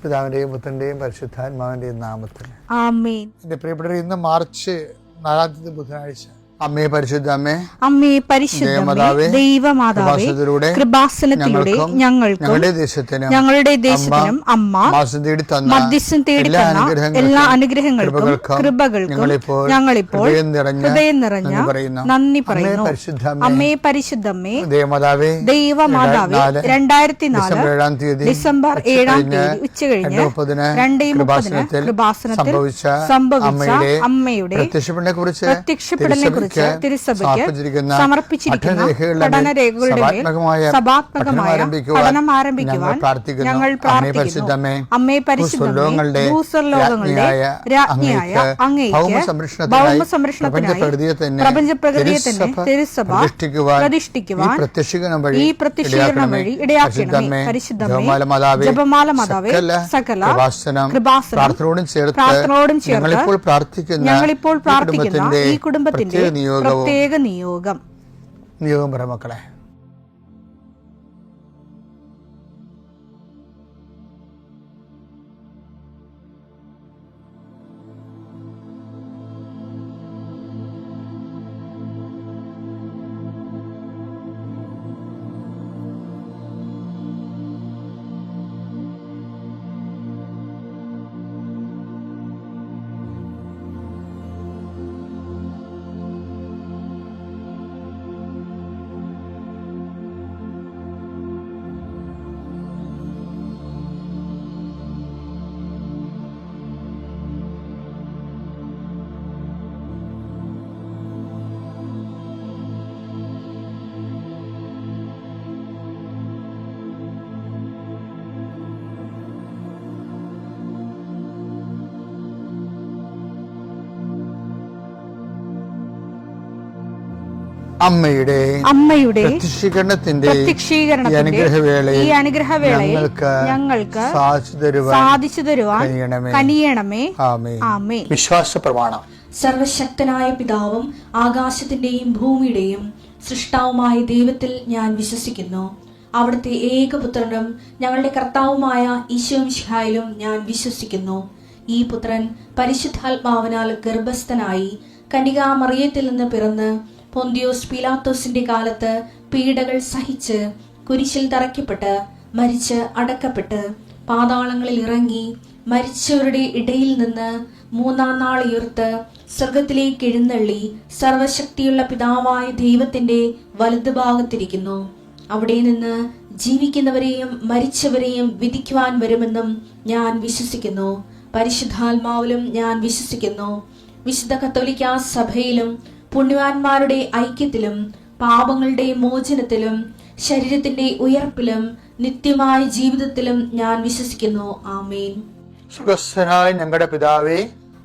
പിതാവിന്റെയും പുത്രന്റെയും പരിശുദ്ധാത്മാവിന്റെയും നാമത്തിൽ ആമേൻ. എന്റെ പ്രിയപ്പെട്ടവരെ, ഇന്ന് മാർച്ച് 4 ബുധനാഴ്ച. അമ്മേ പരിശുദ്ധ അമ്മേ, അമ്മേ പരിശുദ്ധമേ, ദൈവമാതാവേ, കൃപാസനത്തിലൂടെ ഞങ്ങൾക്കും ഞങ്ങളുടെ ദേശത്തിനും അമ്മ മധ്യസ്ഥം തേടി തന്ന എല്ലാ അനുഗ്രഹങ്ങൾക്കും കൃപകൾക്കും ഞങ്ങളിപ്പോൾ ഹൃദയം നിറഞ്ഞ നന്ദി പറയുന്നു. അമ്മേ പരിശുദ്ധമേ, ദൈവമാതാവേ, 2004 ഡിസംബർ 7 ഉച്ചകഴിഞ്ഞ് 2:30 കൃപാസനത്തിൽ സംഭവിച്ച അമ്മയുടെ പ്രത്യക്ഷപ്പെടലിനെ കുറിച്ച് തിരുസഭയ്ക്ക് സമർപ്പിച്ചിരിക്കുന്ന പഠനരേഖകളുടെ മേൽ സഭാത്മകമായ പഠനം ആരംഭിക്കുവാൻ ഞങ്ങൾ പ്രാർത്ഥിക്കുന്നു. അമ്മേ പരിശുദ്ധമേ, ഭൂസ്വർലോകങ്ങളുടെ രാജ്ഞിയായ അങ്ങേയ്ക്ക് ഭൗമസംരക്ഷണത്തിനായി പ്രപഞ്ചപ്രകൃതിയെ തന്നെ തിരുസഭ പ്രതിഷ്ഠിക്കുവാൻ ഈ പ്രത്യക്ഷീകരണം വഴി ഇടയാക്കണമേ. പരിശുദ്ധമേ, ജപമാല മാതാവേ, സകല കൃപാസനം പ്രാർത്ഥനയോടും ചേർത്ത് ഞങ്ങളിപ്പോൾ പ്രാർത്ഥിക്കുന്ന ഈ കുടുംബത്തിന്റെ പ്രത്യേക നിയോഗം പറ മക്കളെ. അമ്മയുടെ പ്രത്യക്ഷീകരണത്തിന്റെ ഈ അനുഗ്രഹവേളയിൽ ഞങ്ങൾക്ക് സാധിച്ചു തരുവാൻ കനിയണമേ. ആമേൻ. വിശ്വാസ പ്രമാണം. സർവശക്തനായ പിതാവും ആകാശത്തിന്റെയും ഭൂമിയുടെയും സൃഷ്ടാവുമായ ദൈവത്തിൽ ഞാൻ വിശ്വസിക്കുന്നു. അവിടുത്തെ ഏകപുത്രനും ഞങ്ങളുടെ കർത്താവുമായ ഈശോമിശിഹായിലും ഞാൻ വിശ്വസിക്കുന്നു. ഈ പുത്രൻ പരിശുദ്ധാത്മാവിനാൽ ഗർഭസ്ഥനായി കന്യകാമറിയത്തിൽ നിന്ന് പിറന്ന് പൊന്തിയോസ് പീലാത്തോസിന്റെ കാലത്ത് പീഡകൾ സഹിച്ച് കുരിശിൽ തറയ്ക്കപ്പെട്ട് മരിച്ച് അടക്കപ്പെട്ട് പാതാളങ്ങളിൽ ഇറങ്ങി മരിച്ചവരുടെ ഇടയിൽ നിന്ന് 3-ാം നാൾ ഉയർത്ത് സ്വർഗത്തിലേക്ക് എഴുന്നള്ളി സർവശക്തിയുള്ള പിതാവായ ദൈവത്തിന്റെ വലതുഭാഗത്തിരിക്കുന്നു. അവിടെ നിന്ന് ജീവിക്കുന്നവരെയും മരിച്ചവരെയും വിധിക്കുവാൻ വരുമെന്നും ഞാൻ വിശ്വസിക്കുന്നു. പരിശുദ്ധാത്മാവിലും ഞാൻ വിശ്വസിക്കുന്നു. വിശുദ്ധ കത്തോലിക്കാ സഭയിലും പുണ്യവാന്മാരുടെ ഐക്യത്തിലും പാപങ്ങളുടെ മോചനത്തിലും ശരീരത്തിന്റെ ഉയർപ്പിലും നിത്യമായ ജീവിതത്തിലും ഞാൻ വിശ്വസിക്കുന്നു. ആമേൻ. സ്വർഗ്ഗസ്ഥനായ ഞങ്ങളുടെ പിതാവേ,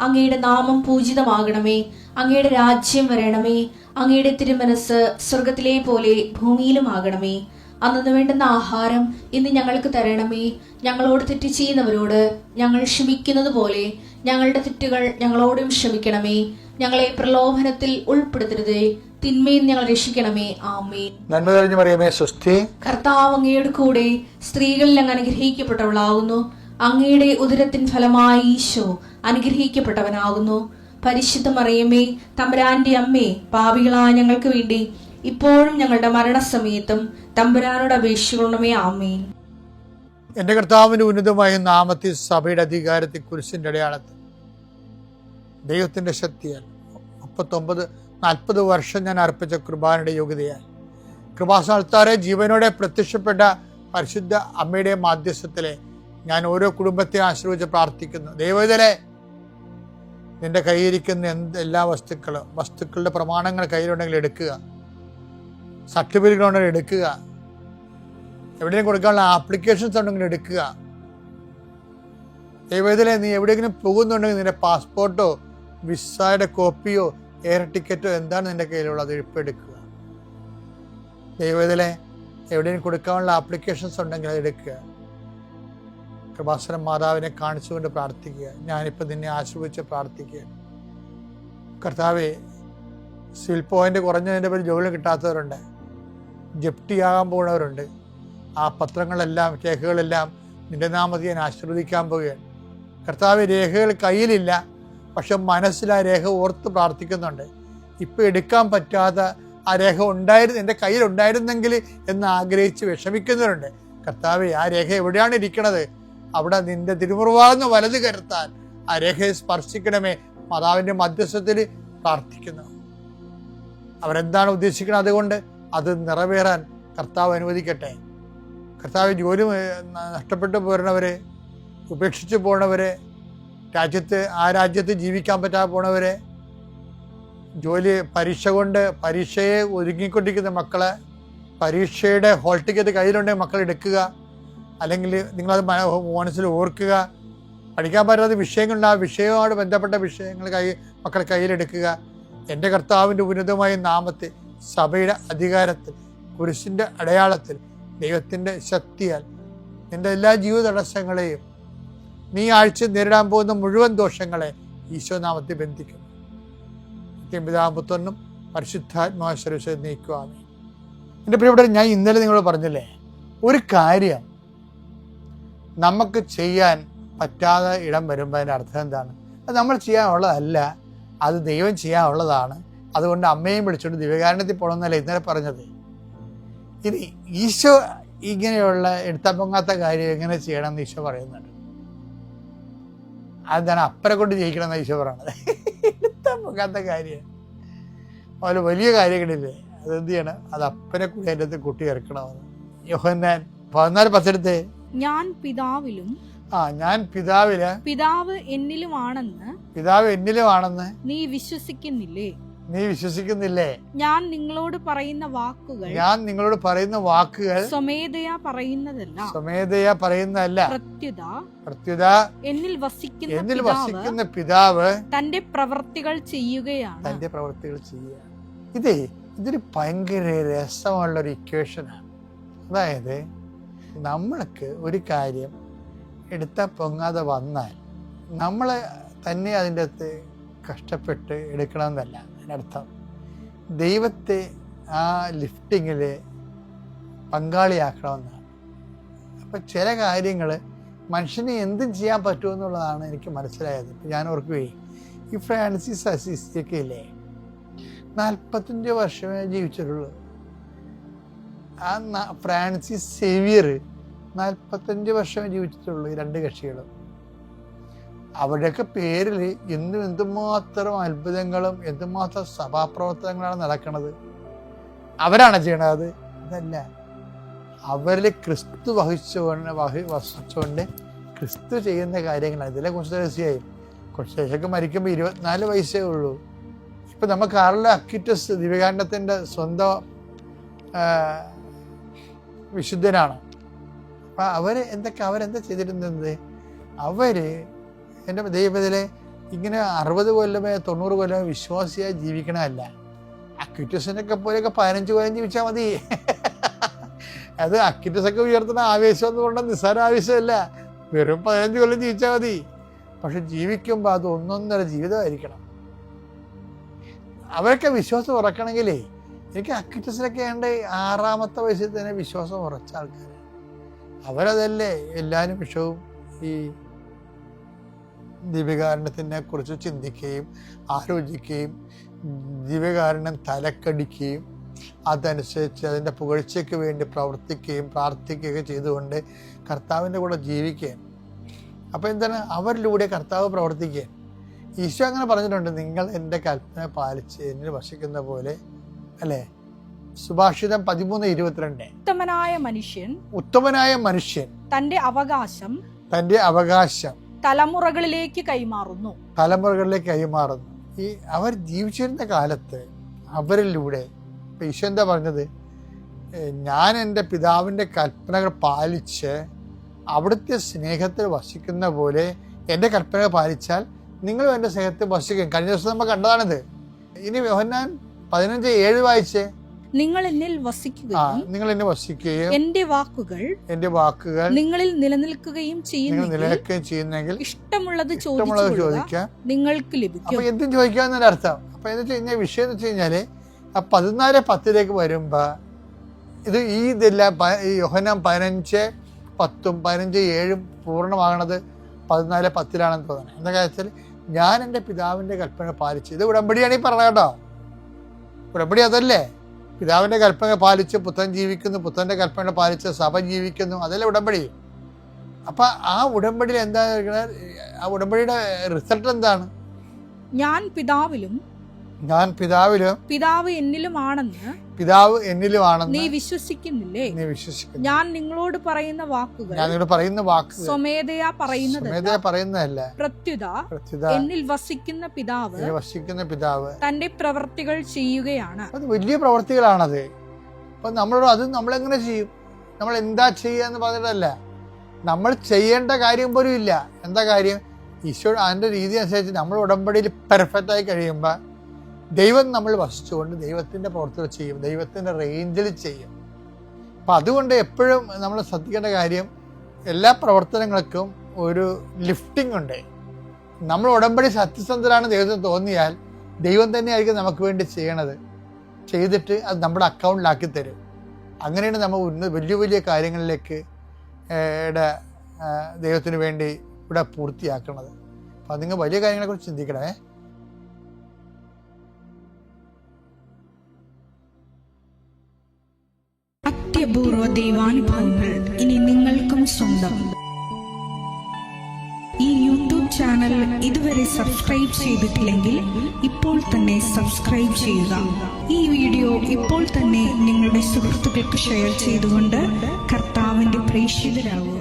അങ്ങയുടെ നാമം പൂജിതമാകണമേ. അങ്ങയുടെ രാജ്യം വരണമേ. അങ്ങയുടെ തിരുമനസ് സ്വർഗത്തിലെ പോലെ ഭൂമിയിലും ആകണമേ. അന്നു വേണ്ടുന്ന ആഹാരം ഇന്ന് ഞങ്ങൾക്ക് തരണമേ. ഞങ്ങളോട് തെറ്റ് ചെയ്യുന്നവരോട് ഞങ്ങൾ ക്ഷമിക്കുന്നത് പോലെ ഞങ്ങളുടെ തെറ്റുകൾ ഞങ്ങളോടും ക്ഷമിക്കണമേ. ഞങ്ങളെ പ്രലോഭനത്തിൽ ഉൾപ്പെടുത്തരുതേ, തിന്മയിൽ ഞങ്ങൾ രക്ഷിക്കണമേ. ആമേൻ. നന്മ നിറഞ്ഞ മറിയമേ, സ്വസ്തി. കർത്താവ് അങ്ങയുടെ കൂടെ സ്ത്രീകളിൽ അങ്ങ് അനുഗ്രഹിക്കപ്പെട്ടവളാകുന്നു. അങ്ങയുടെ ഉദരത്തിൻ ഫലമായി ഈശോ അനുഗ്രഹിക്കപ്പെട്ടവനാകുന്നു. പരിശുദ്ധ മറിയമേ, തമ്പുരാന്റെ അമ്മേ, പാപികളായ ഞങ്ങൾക്ക് വേണ്ടി ഇപ്പോഴും ഞങ്ങളുടെ മരണസമയത്തും തമ്പുരാനോട് അപേക്ഷിക്കണമേ. ആമേൻ. എന്റെ കർത്താവിന്റെ ഉന്നതമായ നാമത്തിൽ സഭയുടെ അധികാരത്തിൽ കുരിശിന്റെ അടയാളത്തിൽ ദൈവത്തിന്റെ ശക്തിയാൽ 39-40 വർഷം ഞാൻ അർപ്പിച്ച കൃപാനയുടെ യോഗ്യതയാൽ കൃപാസനത്താറെ ജീവനോടെ പ്രത്യക്ഷപ്പെട്ട പരിശുദ്ധ അമ്മയുടെ മാധ്യസ്ഥത്തിലെ ഞാൻ ഓരോ കുടുംബത്തെ ആശ്രയിച്ച് പ്രാർത്ഥിക്കുന്നു. ദൈവത്തിലെ നിന്റെ കയ്യിരിക്കുന്ന എല്ലാ വസ്തുക്കളുടെ പ്രമാണങ്ങൾ കയ്യിലുണ്ടെങ്കിൽ എടുക്കുക, സർട്ടിഫിക്കറ്റുകളുണ്ടെങ്കിൽ എടുക്കുക, എവിടെയും കൊടുക്കാനുള്ള ആപ്ലിക്കേഷൻസ് ഉണ്ടെങ്കിൽ എടുക്കുക. ദൈവത്തിലെ നീ എവിടെയെങ്കിലും പോകുന്നുണ്ടെങ്കിൽ നിന്റെ പാസ്പോർട്ടോ വിസയുടെ കോപ്പിയോ എയർ ടിക്കറ്റോ എന്താണ് നിന്റെ കയ്യിലുള്ളത്, എടുക്കുക. ദൈവത്തിലെ എവിടെയും കൊടുക്കാനുള്ള ആപ്ലിക്കേഷൻസ് ഉണ്ടെങ്കിൽ അത് എടുക്കുക. കൃപാസന മാതാവിനെ കാണിച്ചുകൊണ്ട് പ്രാർത്ഥിക്കുക. ഞാനിപ്പോൾ നിന്നെ ആശ്രയിച്ച് പ്രാർത്ഥിക്കുക. കർത്താവെ, സിവിൽ പോയിന്റ് കുറഞ്ഞതിൻ്റെ പേര് ജോലി കിട്ടാത്തവരുണ്ട്, ജപ്തിയാകാൻ പോകുന്നവരുണ്ട്. ആ പത്രങ്ങളെല്ലാം രേഖകളെല്ലാം നിന്റെ നാമത്തെ ഞാൻ ആശീർവദിക്കാൻ പോവുകയാണ്. കർത്താവ്, രേഖകൾ കയ്യിലില്ല, പക്ഷെ മനസ്സിൽ ആ രേഖ ഓർത്ത് പ്രാർത്ഥിക്കുന്നുണ്ട്. ഇപ്പം എടുക്കാൻ പറ്റാത്ത ആ രേഖ എൻ്റെ കയ്യിലുണ്ടായിരുന്നെങ്കിൽ എന്ന് ആഗ്രഹിച്ച് വിഷമിക്കുന്നവരുണ്ട്. കർത്താവെ, ആ രേഖ എവിടെയാണ് ഇരിക്കണത്? അവിടെ നിന്റെ തിരുമുറിവാർന്ന് വലത് കരുത്താൻ ആ രേഖയെ സ്പർശിക്കണമേ. മാതാവിൻ്റെ മധ്യസ്ഥത്തിൽ പ്രാർത്ഥിക്കുന്നു. അവരെന്താണ് ഉദ്ദേശിക്കുന്നത്, അതുകൊണ്ട് അത് നിറവേറാൻ കർത്താവ് അനുവദിക്കട്ടെ. കർത്താവ്, ജോലി നഷ്ടപ്പെട്ടു പോരണവരെ, ഉപേക്ഷിച്ച് പോണവരെ, ആ രാജ്യത്ത് ജീവിക്കാൻ പറ്റാതെ പോണവരെ, പരീക്ഷയെ ഒരുങ്ങിക്കൊണ്ടിരിക്കുന്ന മക്കളെ, പരീക്ഷയുടെ ഹോൾ ടിക്കറ്റ് കയ്യിലുണ്ടെങ്കിൽ മക്കൾ എടുക്കുക. അല്ലെങ്കിൽ നിങ്ങളത് മനസ്സിൽ ഓർക്കുക. പഠിക്കാൻ പറ്റാത്ത വിഷയങ്ങളുണ്ട്, ആ വിഷയവുമായി ബന്ധപ്പെട്ട വിഷയങ്ങൾ മക്കൾ കയ്യിലെടുക്കുക. എൻ്റെ കർത്താവിൻ്റെ ഉന്നതമായ നാമത്തിൽ, സഭയുടെ അധികാരത്തിൽ, കുരിശിൻ്റെ അടയാളത്തിൽ, ദൈവത്തിൻ്റെ ശക്തിയാൽ നിൻ്റെ എല്ലാ ജീവിത തടസ്സങ്ങളെയും, നീ ആഴ്ച നേരിടാൻ പോകുന്ന മുഴുവൻ ദോഷങ്ങളെ ഈശോനാമത്തിൽ ബന്ധിക്കുന്നു. പിതാപുത്രനും പരിശുദ്ധാത്മാശ്വര നീക്കുവാമേ. എൻ്റെ പ്രിയപ്പെട്ടവർ, ഞാൻ ഇന്നലെ നിങ്ങളോട് പറഞ്ഞില്ലേ, ഒരു കാര്യം നമുക്ക് ചെയ്യാൻ പറ്റാതെ ഇടം വരുമ്പോൾ അതിൻ്റെ അർത്ഥം എന്താണ്? അത് നമ്മൾ ചെയ്യാനുള്ളതല്ല, അത് ദൈവം ചെയ്യാനുള്ളതാണ്. അതുകൊണ്ട് അമ്മയും വിളിച്ചുകൊണ്ട് ദിവ്യകാരുണ്യത്തിൽ പോകണമെന്നല്ല ഇന്നലെ പറഞ്ഞത്. ഇനി ഈശോ ഇങ്ങനെയുള്ള എടുത്താൽ പൊങ്ങാത്ത കാര്യം എങ്ങനെ ചെയ്യണമെന്ന് ഈശോ പറയുന്നുണ്ട്. അതെന്താണ്? അപ്പനെ കൊണ്ട് ജയിക്കണമെന്ന് ഈശോ പറയണത്. എടുത്താൽ പൊങ്ങാത്ത കാര്യം, അതുപോലെ വലിയ കാര്യങ്ങളില്ലേ, അതെന്ത് ചെയ്യണം? അത് അപ്പനെ കൂടി അതിൻ്റെ അകത്ത് കൂട്ടി ഇറക്കണമെന്ന്. യോഹന്നാൻ 14:10 ഞാൻ പിതാവിലും പിതാവ് എന്നിലുമാണെന്ന് നീ വിശ്വസിക്കുന്നില്ലേ? ഞാൻ നിങ്ങളോട് പറയുന്ന വാക്കുകൾ സ്വമേധയാ പറയുന്നതല്ല, പ്രത്യുത എന്നിൽ വസിക്കുന്ന പിതാവ് തന്റെ പ്രവൃത്തികൾ ചെയ്യുകയാണ്. ഇതൊരു ഭയങ്കര രസമുള്ളൊരു ഇക്വേഷനാണ്. അതായത് നമ്മൾക്ക് ഒരു കാര്യം എടുത്താൽ പൊങ്ങാതെ വന്നാൽ നമ്മൾ തന്നെ അതിൻ്റെ അകത്ത് കഷ്ടപ്പെട്ട് എടുക്കണമെന്നല്ല അതിനർത്ഥം. ദൈവത്തെ ആ ലിഫ്റ്റിങ്ങിൽ പങ്കാളിയാക്കണമെന്നാണ്. അപ്പം ചില കാര്യങ്ങൾ മനുഷ്യന് എന്തും ചെയ്യാൻ പറ്റുമെന്നുള്ളതാണ് എനിക്ക് മനസ്സിലായത്. ഇപ്പം ഞാൻ ഓർക്കുകയും, ഈ ഫ്രാൻസിസ് അസിസിയൊക്കെ ഇല്ലേ, 45 വർഷമേ ജീവിച്ചിട്ടുള്ളൂ. ആ ഫ്രാൻസിസ് സേവിയർ 45 വർഷമേ ജീവിച്ചിട്ടുള്ളൂ. ഈ രണ്ട് കക്ഷികളും അവരുടെയൊക്കെ പേരിൽ ഇന്നും എന്തുമാത്രം അത്ഭുതങ്ങളും എന്തുമാത്രം സഭാപ്രവർത്തനങ്ങളാണ് നടക്കുന്നത്. അവരാണ് ചെയ്യണത്, അതല്ല. അവരിൽ ക്രിസ്തു വസിച്ചുകൊണ്ട് ക്രിസ്തു ചെയ്യുന്ന കാര്യങ്ങളാണ്. ഇതിലെ കുറച്ച് ശേഷമൊക്കെ മരിക്കുമ്പോൾ 24 വയസ്സേ ഉള്ളൂ. ഇപ്പം നമുക്ക് കാർലോ അക്വിറ്റസ് ദിവ്യകാരുണ്യത്തിൻ്റെ സ്വന്തം വിശുദ്ധനാണ്. അപ്പം അവരെന്താ ചെയ്തിരുന്നത്? എൻ്റെ ദൈവത്തിലെ ഇങ്ങനെ 60 കൊല്ലമേ 90 കൊല്ലമേ വിശ്വാസിയായി ജീവിക്കണമല്ല. അക്വിറ്റസിനൊക്കെ പോലെയൊക്കെ 15 കൊല്ലം ജീവിച്ചാൽ മതി. അത് അക്വിറ്റസൊക്കെ ഉയർത്തുന്ന ആവേശം എന്ന് പറഞ്ഞാൽ നിസ്സാര ആവേശമല്ല. വെറും 15 കൊല്ലം ജീവിച്ചാൽ മതി. പക്ഷെ ജീവിക്കുമ്പോൾ അത് ഒന്നൊന്നര ജീവിതമായിരിക്കണം. അവരൊക്കെ വിശ്വാസം ഉറക്കണമെങ്കിലേ, എനിക്ക് അക്വിറ്റസിലൊക്കെ ഉണ്ട് 6ാമത്തെ വയസ്സിൽ തന്നെ വിശ്വാസം ഉറച്ച ആൾക്കാർ. അവരതല്ലേ എല്ലാ നിമിഷവും ഈ ദിവ്യകാരുണ്യത്തിനെ കുറിച്ച് ചിന്തിക്കുകയും ആലോചിക്കുകയും ദിവ്യകാരുണ്യം തലക്കടിക്കുകയും അതനുസരിച്ച് അതിൻ്റെ പുകഴ്ചയ്ക്ക് വേണ്ടി പ്രവർത്തിക്കുകയും പ്രാർത്ഥിക്കുകയും ചെയ്തുകൊണ്ട് കർത്താവിൻ്റെ കൂടെ ജീവിക്കുകയാണ്. അപ്പോൾ എന്താണ്? അവരിലൂടെ കർത്താവ് പ്രവർത്തിക്കുക. ഈശോ അങ്ങനെ പറഞ്ഞിട്ടുണ്ട്, നിങ്ങൾ എൻ്റെ കൽപ്പന പാലിച്ച് എന്നിൽ വസിക്കുന്ന പോലെ, അല്ലേ? സുഭാഷിതം 13:22. ഉത്തമനായ മനുഷ്യൻ തന്റെ അവകാശം തലമുറകളിലേക്ക് കൈമാറുന്നു. ഈ അവർ ജീവിച്ചിരുന്ന കാലത്ത് അവരിലൂടെ ഈശോ എന്താ പറഞ്ഞത്? ഞാൻ എൻ്റെ പിതാവിൻ്റെ കൽപ്പനകൾ പാലിച്ച് അവിടുത്തെ സ്നേഹത്തിൽ വസിക്കുന്ന പോലെ എൻ്റെ കൽപ്പനകൾ പാലിച്ചാൽ നിങ്ങളും എൻ്റെ സ്നേഹത്തിൽ വസിക്കും. കഴിഞ്ഞ ദിവസം നമ്മൾ കണ്ടതാണിത്. ഇനി യോഹന്നാൻ 15:7 വായിച്ചേ. നിങ്ങൾ എന്നിൽ വസിക്കുകയും എന്റെ വാക്കുകൾ നിങ്ങളിൽ നിലനിൽക്കുകയും ചെയ്യുന്നെങ്കിൽ ഇഷ്ടമുള്ളത് ചോദിക്കാം, നിങ്ങൾക്ക് ലഭിക്കും. അപ്പൊ എന്തും ചോദിക്കാന്നൊരു അർത്ഥം. അപ്പൊ എന്ന് വെച്ച് കഴിഞ്ഞാൽ വിഷയം എന്ന് വെച്ച് കഴിഞ്ഞാല് 14:10 വരുമ്പോ ഇത് ഈ ഇതല്ല. യോഹന്നാൻ 10, 15, 7 പൂർണ്ണമാകണത് 14:10 തോന്നുന്നത്. എന്താ വെച്ചാൽ ഞാൻ എൻ്റെ പിതാവിൻ്റെ കൽപ്പന പാലിച്ചു. ഇത് ഉടമ്പടിയാണ് ഈ പറഞ്ഞത് കേട്ടോ. ഉടമ്പടി അതല്ലേ? പിതാവിൻ്റെ കൽപ്പന പാലിച്ച് പുത്രൻ ജീവിക്കുന്നു, പുത്രൻ്റെ കൽപ്പന പാലിച്ച് സഭ ജീവിക്കുന്നു, അതല്ലേ ഉടമ്പടി. അപ്പം ആ ഉടമ്പടിയിൽ എന്താ ആ ഉടമ്പടിയുടെ റിസൾട്ട് എന്താണ്? ഞാൻ പിതാവിലും പിതാവ് എന്നിലുമാണെന്ന് നീ വിശ്വസിക്കുന്നില്ലേ? ഞാൻ നിങ്ങളോട് പറയുന്ന വാക്കുകൾ സ്വമേധയാ പറയുന്നതല്ല. പ്രത്യുത എന്നിൽ വസിക്കുന്ന പിതാവ് തന്റെ പ്രവർത്തികൾ ചെയ്യുകയാണ്. അത് വലിയ പ്രവർത്തികളാണത്. അപ്പൊ അത് നമ്മളെങ്ങനെ ചെയ്യും? നമ്മൾ എന്താ ചെയ്യാന്ന് പറഞ്ഞിട്ടല്ല, നമ്മൾ ചെയ്യേണ്ട കാര്യം പോലും ഇല്ല. എന്താ കാര്യം? ഈശോ അതിന്റെ രീതി അനുസരിച്ച് നമ്മൾ ഉടമ്പടിയിൽ പെർഫെക്റ്റ് ആയി കഴിയുമ്പോൾ ദൈവം നമ്മൾ വസിച്ചുകൊണ്ട് ദൈവത്തിൻ്റെ പ്രവർത്തികൾ ചെയ്യും, ദൈവത്തിൻ്റെ റേഞ്ചിൽ ചെയ്യും. അപ്പം അതുകൊണ്ട് എപ്പോഴും നമ്മൾ ശ്രദ്ധിക്കേണ്ട കാര്യം, എല്ലാ പ്രവർത്തനങ്ങൾക്കും ഒരു ലിഫ്റ്റിംഗ് ഉണ്ട്. നമ്മൾ ഉടമ്പടി സത്യസന്ധരാണ് ദൈവത്തിന് തോന്നിയാൽ ദൈവം തന്നെയായിരിക്കും നമുക്ക് വേണ്ടി ചെയ്തിട്ട് അത് നമ്മുടെ അക്കൗണ്ടിലാക്കി തരും. അങ്ങനെയാണ് നമ്മൾ വലിയ വലിയ കാര്യങ്ങളിലേക്ക് ദൈവത്തിന് വേണ്ടി ഇവിടെ പൂർത്തിയാക്കുന്നത്. അപ്പം നിങ്ങൾ വലിയ കാര്യങ്ങളെക്കുറിച്ച് ചിന്തിക്കണേ. അത്യപൂർവ ദൈവാനുഭവങ്ങൾ ഇനി നിങ്ങൾക്കും സ്വന്തം. ഈ യൂട്യൂബ് ചാനൽ ഇതുവരെ സബ്സ്ക്രൈബ് ചെയ്തിട്ടില്ലെങ്കിൽ ഇപ്പോൾ തന്നെ സബ്സ്ക്രൈബ് ചെയ്യുക. ഈ വീഡിയോ ഇപ്പോൾ തന്നെ നിങ്ങളുടെ സുഹൃത്തുക്കൾക്ക് ഷെയർ ചെയ്തുകൊണ്ട് കർത്താവിന്റെ പ്രേക്ഷിതരാകുക.